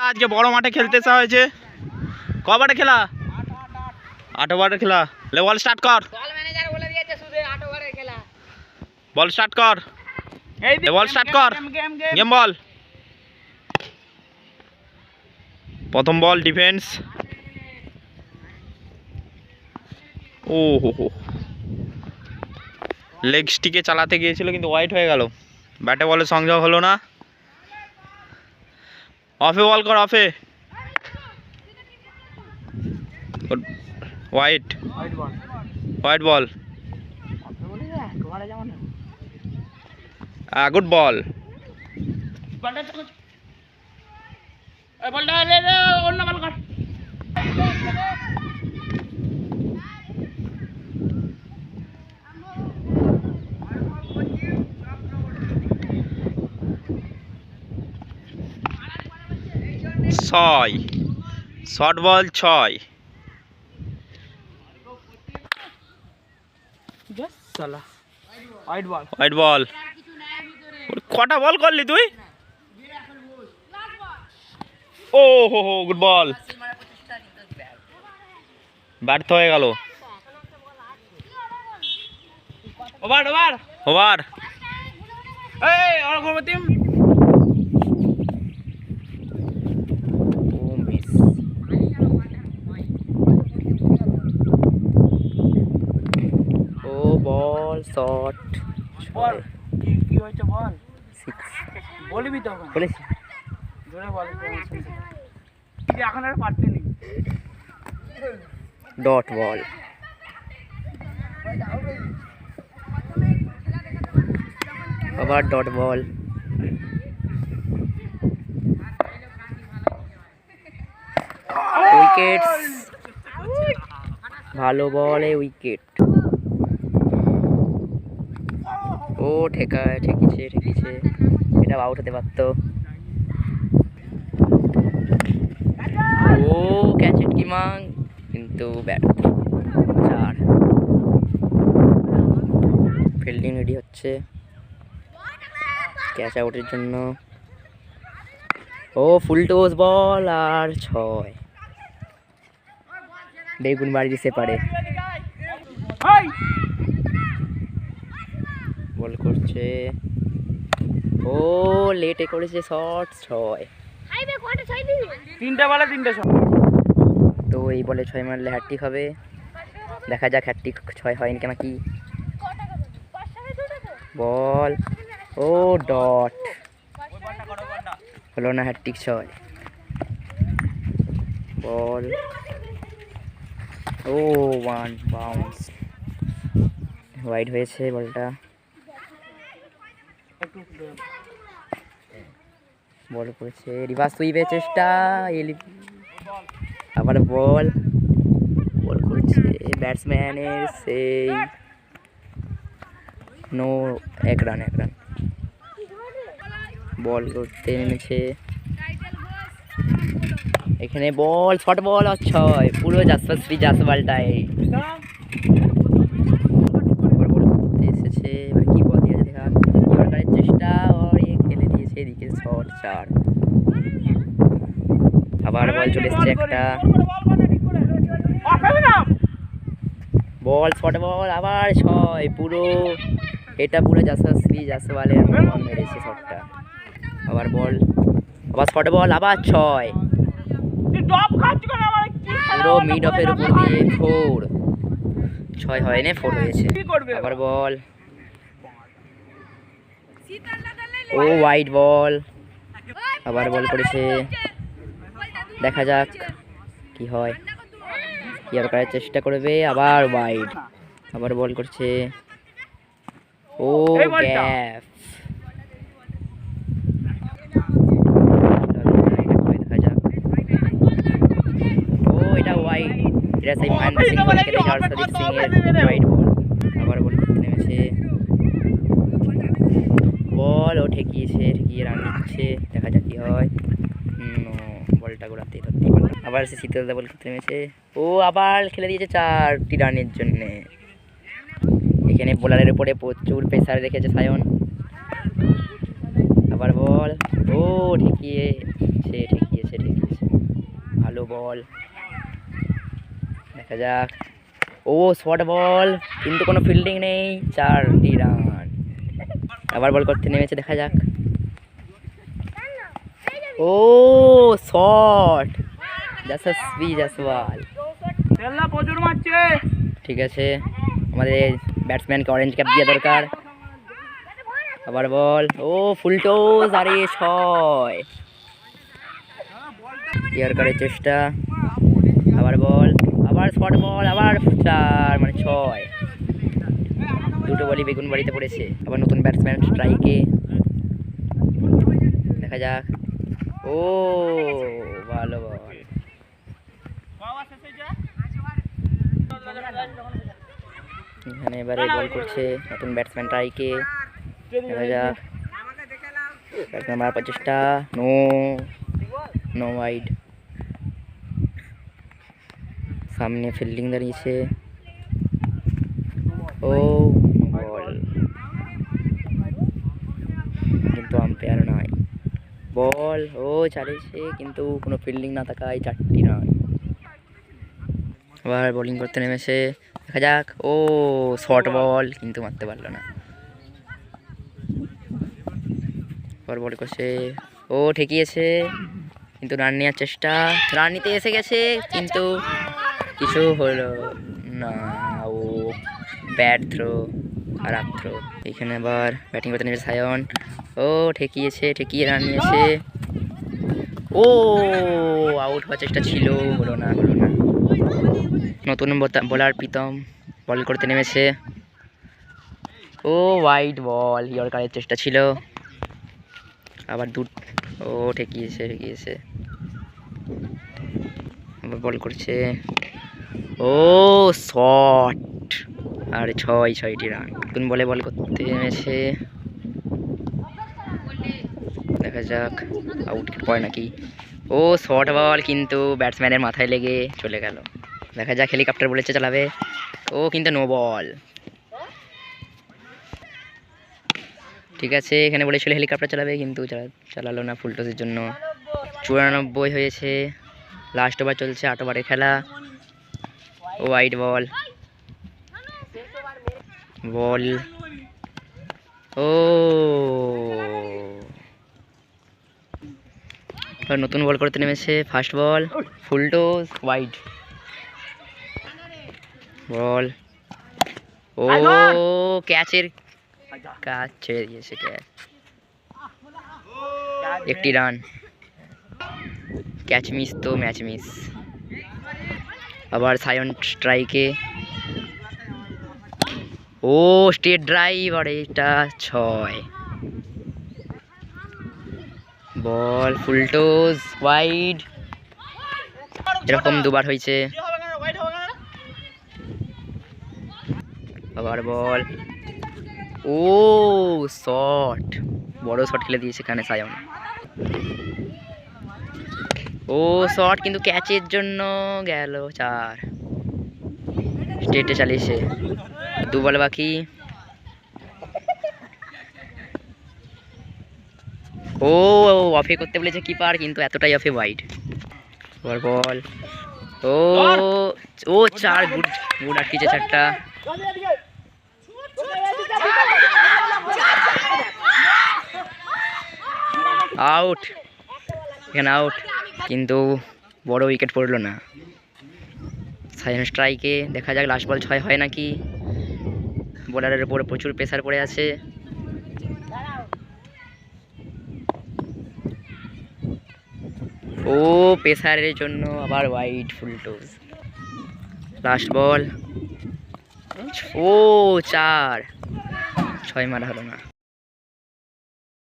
আজকে বড় মাঠে খেলতে আসা হয়েছে। কবারে খেলা? 8 ওভারের খেলা। লে বল স্টার্ট কর। বল ম্যানেজার বলে দিয়েছে শুধু 8 ওভারের খেলা। বল স্টার্ট কর। এই বল স্টার্ট কর। গেম বল। প্রথম বল ডিফেন্স। ও হো লেগ স্টিকে চালাতে গিয়েছিল কিন্তু ওয়াইড হয়ে গেল। ব্যাটে বলে সংযোগ হলো না। অফে বল কর, অফে। White ball. Good ball. অন্য বল কর। ছয়। Short ball 6। White ball. কটা বল করলি তুই? ও হো হো গুড বল। ব্যর্থ হয়ে গেল। ওভার। ও বল শট। কি হয়েছে বল? 6 বলবি তো বলেছি। জোরে বল। এখন আর পারতে নেই। Dot ball. আবার ডট বল। উইকেট। ভালো বলে উইকেট। ও ঠেকিছে। এটা আউট হতে পারত। ও ক্যাচ ইট কিমাং কিন্তু ব্যর্থ। 4। ফিল্ডিং রেডি হচ্ছে ক্যাচ আউটের জন্য। ও ফুল টস বল আর 6। বেগুন বাড়ি দিতে পারে। বল করছে। ও লেটে করেছে শট। 6। 3টা বলে 3টা শট। তো এই বলে 6 মারলে হ্যাটট্রিক হবে। দেখা যাক হ্যাটট্রিক 6 হয়নি কেন কি। বল। ও ডট হলো না, হ্যাটট্রিক 6। বল। ও 1 বাউন্স। ওয়াইড হয়েছে বলটা। বল করেছে রিভার্স সুইপের চেষ্টা। আবার বল করছে ব্যাটসম্যানের সেই নো। 1 রান। বল করতে নেমেছে এখানে। বল শর্ট বল আর 6। পুরো জাসওয়ালটাই বল করতে এসেছে। এবার কি বল দিয়েছে দেখা। সরকারের চেষ্টা আর খেলে দিয়েছে এদিকে শর্ট 4। আবার বল চলে এসছে একটা। বল শর্ট বল আবার 6। পুরো এটা পুরো জাসওয়ালের মন মেরেছে শটটা। আবার বল আবার শর্ট বল আবার 6। পুরো মিড অফের উপর দিয়ে 4। 6 হয়নি, 4 হয়েছে। আবার বল। ও ওয়াইড বল। আবার বল করেছে। দেখা যাক কি হয়। ইয়ার করার চেষ্টা করবে। আবার ওয়াইড। আবার বল করছে। ও গ্যাপ। দেখা যাক। ও এটা ওয়াইড। এটা সেই মহেন্দ্র সিং বল খেলে হর্ষদীপ সিং এর ওয়াইড বল। আবার বল করতে নেমেছে। বল ও ঠেকিয়ে রান নিচ্ছে। দেখা যাক কি হয়। বলটা গোড়াতেই ধরতেই পারল। আবার সে শীতলদা বল করতে নেমেছে। ও আবার খেলে দিয়েছে 4টি রানের জন্যে। এখানে বোলারের উপরে প্রচুর প্রেসার রেখেছে সায়ন। আবার বল। ও ঠেকিয়েছে। বল, দেখা যাক। ও শর্ট বল, কিন্তু কোনো ফিল্ডিং নেই, 4টি রান। আবার বল করতে নেমেছে, দেখা যাক। ও শট, যশস্বী জয়সওয়াল। খেলনা প্রচুর মারছে। ঠিক আছে, আমাদের ব্যাটসম্যানকে অরেঞ্জ ক্যাপ দেওয়া দরকার। আবার বল, ও ফুল টস, আরে 6। ইয়র্কারের চেষ্টা, আবার বল, আবার শর্ট বল, আবার 4, মানে 6। দুটো বলই বেগুন বাড়িতে পড়েছে। আবার নতুন ব্যাটসম্যান স্ট্রাইকে, দেখা যাক। ও ভালো বল। এখানে এবারে বল করছে নতুন ব্যাটসম্যান ট্রাইকে, দেখা যাক। ব্যাটসম্যান মারার প্রচেষ্টা, নো ওয়াইড। সামনে ফিল্ডিং দাঁড়িয়েছে, ও বল, কিন্তু আম্পায়ার নয়। বল, ও ছাড়িয়েছে, কিন্তু কোনো ফিল্ডিং না থাকায় 4টি রান। আবার বোলিং করতে নেমেছে, দেখা যাক। ও শর্ট বল, কিন্তু মারতে পারলো না। আবার বল করছে, ও ঠেকিয়েছে, কিন্তু রান নেওয়ার চেষ্টা, রান নিতে এসে গেছে, কিন্তু কিছু হলো না। ও ব্যাট থ্রো, খারাপ থ্রো। এখানে আবার ব্যাটিং করতে নেমেছে সায়ন, ও ঠেকিয়ে রান নিয়েছে। ও আউট হওয়ার চেষ্টা ছিল, হলো না। নতুন বোলার প্রীতম বল করতে নেমেছে, ও ওয়াইড বল, ইয়র্কারের চেষ্টা ছিল। আবার ও ঠেকিয়েছে। আবার বল করছে, ও শট, আর 6টি রান। নতুন বলে বল করতে নেমেছে, দেখা যাক আউট পড়ে নাকি। ও শর্ট বল, কিন্তু ব্যাটসম্যানের মাথায় লেগে চলে গেল। দেখা যাক, হেলিকপ্টার বলেছে চালাবে, ও কিন্তু নো বল। ঠিক আছে, এখানে বলেছিল হেলিকপ্টার চালাবে, কিন্তু চালালো না ফুল টসের জন্য। 94 হয়েছে, লাস্ট ওভার চলছে, 8 ওভারের খেলা। ও ওয়াইড বল, ও নতুন বল করতে নেমেছে, ফার্স্ট বল, ফুল টস, ওয়াইড বল, ও ক্যাচ ছেড়ে দিয়েছে, ক্যাচ। 1টি রান, ক্যাচ মিস তো ম্যাচ মিস। আবার সায়ন স্ট্রাইকে, ও স্ট্রেট ড্রাইভ, আর এটা 6। বল, ফুল টস, ওয়াইড, এরকম 2বার হয়েছে। আবার বল, ও শট, বড় শট খেলে দিয়েছে এখানে সায়ন। ও শট, কিন্তু ক্যাচের জন্য গেল 4। স্ট্রেটে চালিয়েছে, 2 বল বাকি। ও অফে করতে বলেছে কিপার, কিন্তু এতটাই অফে, ওয়াইড। বল, ও 4, গুড আটকেছে 4টা। আউট, এখানে আউট, কিন্তু বড় উইকেট পড়লো না। সায়ন স্ট্রাইকে, দেখা যাক লাস্ট বল 6 হয় নাকি। বোলারের উপরে প্রচুর প্রেসার পড়ে আছে। ও প্রেসারের জন্য আবার wide, full toss. Last ball, ও 4, 6 মারা হলো না।